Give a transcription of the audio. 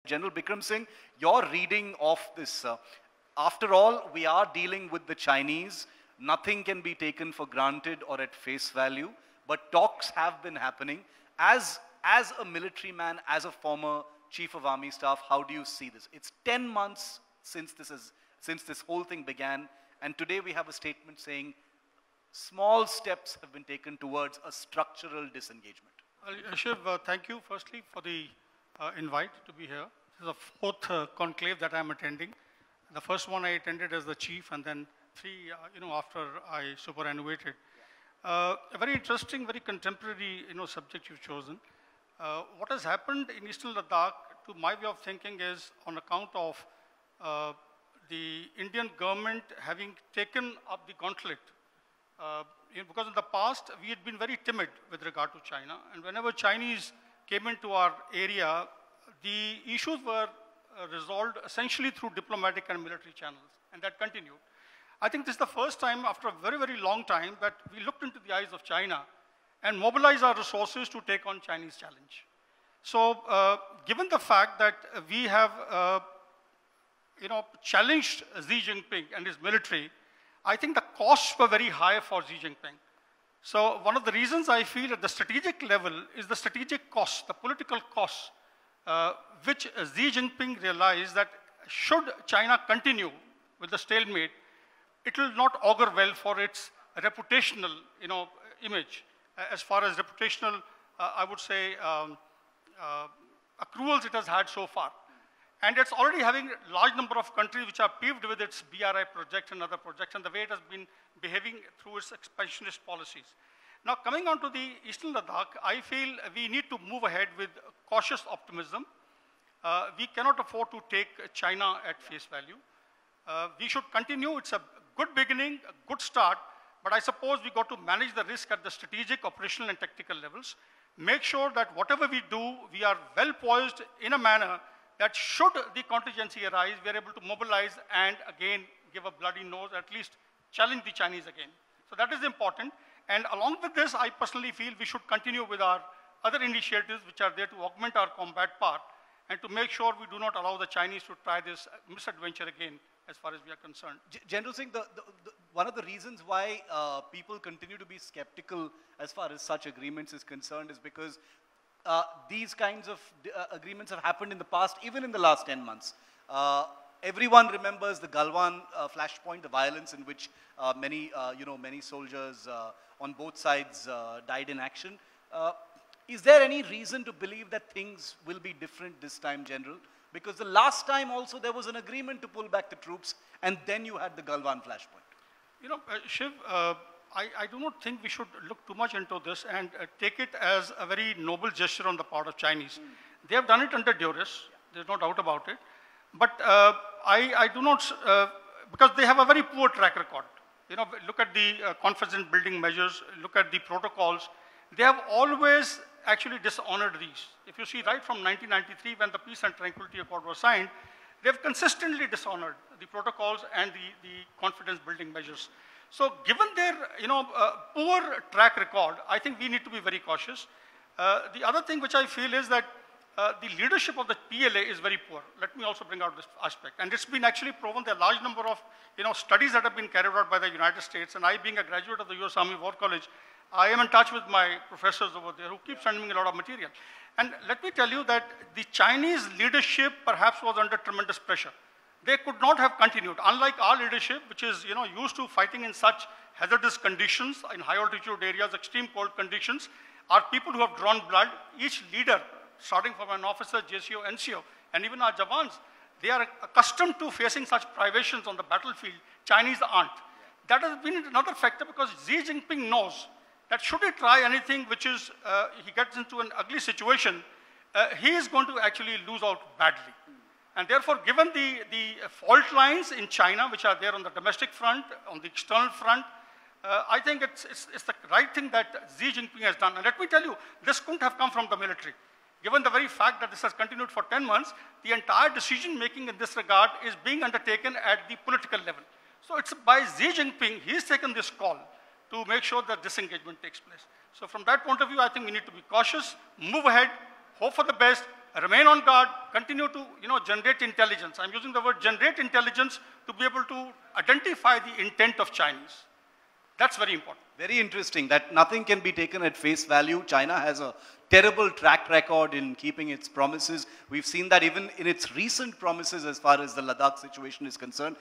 General Bikram Singh, your reading of this. After all, we are dealing with the Chinese. Nothing can be taken for granted or at face value, but talks have been happening. As a military man, as a former Chief of Army Staff, how do you see this? It's 10 months since this whole thing began, and today we have a statement saying small steps have been taken towards a structural disengagement. Shiv, thank you firstly for the invite to be here. This is the fourth conclave that I'm attending. The first one I attended as the chief, and then three, after I superannuated. A very interesting, very contemporary, subject you've chosen. What has happened in Eastern Ladakh, to my way of thinking, is on account of the Indian government having taken up the gauntlet. Because in the past, we had been very timid with regard to China. And whenever Chinese came into our area, the issues were resolved essentially through diplomatic and military channels. And that continued. I think this is the first time after a very, very long time that we looked into the eyes of China and mobilized our resources to take on Chinese challenge. So given the fact that we have challenged Xi Jinping and his military, I think the costs were very high for Xi Jinping. So one of the reasons I feel at the strategic level is the strategic costs, the political costs, which Xi Jinping realized that should China continue with the stalemate, it will not augur well for its reputational, image. As far as reputational, I would say, accruals it has had so far. And it's already having a large number of countries which are peeved with its BRI project and other projects, and the way it has been behaving through its expansionist policies. Now, coming on to the Eastern Ladakh, I feel we need to move ahead with cautious optimism. We cannot afford to take China at face value. We should continue. It's a good beginning, a good start, but I suppose we got to manage the risk at the strategic, operational, and tactical levels. Make sure that whatever we do, we are well poised in a manner that should the contingency arise, we are able to mobilize and again give a bloody nose, at least challenge the Chinese again. So that is important. And along with this, I personally feel we should continue with our other initiatives which are there to augment our combat part and to make sure we do not allow the Chinese to try this misadventure again as far as we are concerned. General Singh, one of the reasons why people continue to be skeptical as far as such agreements is concerned is because these kinds of agreements have happened in the past, even in the last 10 months. Everyone remembers the Galwan flashpoint, the violence in which many soldiers on both sides died in action. Is there any reason to believe that things will be different this time, General? Because the last time also there was an agreement to pull back the troops, and then you had the Galwan flashpoint. Shiv, I do not think we should look too much into this and take it as a very noble gesture on the part of Chinese. They have done it under duress, there's no doubt about it. But I do not, because they have a very poor track record. Look at the confidence building measures, look at the protocols. They have always actually dishonored these. If you see right from 1993 when the Peace and Tranquility Accord was signed, they've consistently dishonored the protocols and the confidence building measures. So given their poor track record, I think we need to be very cautious. The other thing which I feel is that the leadership of the PLA is very poor. Let me also bring out this aspect. And it's been actually proven there are a large number of studies that have been carried out by the United States. And I, being a graduate of the US Army War College, I am in touch with my professors over there who keep sending me a lot of material. And let me tell you that the Chinese leadership perhaps was under tremendous pressure. They could not have continued. Unlike our leadership, which is used to fighting in such hazardous conditions, in high altitude areas, extreme cold conditions, our people who have drawn blood, each leader, starting from an officer, JCO, NCO, and even our Jawans, they are accustomed to facing such privations on the battlefield. Chinese aren't. That has been another factor because Xi Jinping knows that should he try anything which is, he gets into an ugly situation, he is going to actually lose out badly. And therefore, given the fault lines in China, which are there on the domestic front, on the external front, I think it's the right thing that Xi Jinping has done. And let me tell you, this couldn't have come from the military. Given the very fact that this has continued for 10 months, the entire decision-making in this regard is being undertaken at the political level. So it's by Xi Jinping, he's taken this call to make sure that disengagement takes place. So from that point of view, I think we need to be cautious, move ahead, hope for the best, remain on guard, continue to generate intelligence. I'm using the word generate intelligence to be able to identify the intent of Chinese. That's very important. Very interesting that nothing can be taken at face value. China has a terrible track record in keeping its promises. We've seen that even in its recent promises as far as the Ladakh situation is concerned.